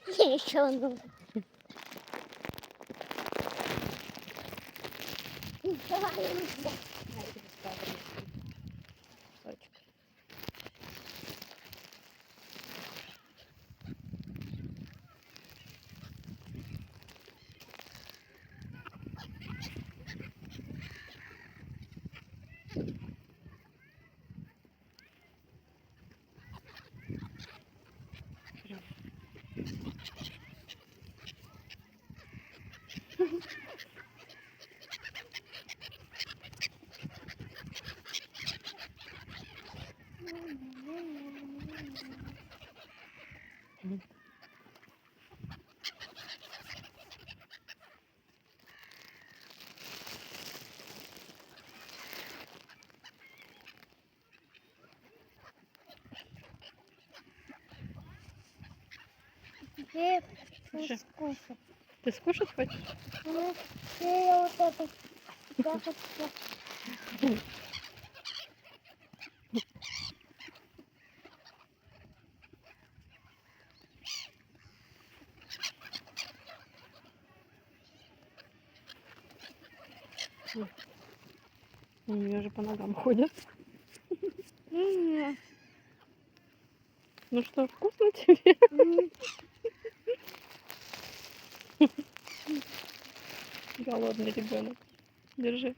Еще одну. Давай, Люся. Кусочек. Теперь Что? скушать. Ты скушать хочешь? Ну, я вот это. Я хочу. У нее же по ногам ходят. М, Ну что, вкусно тебе? м. Голодный ребенок. Держи.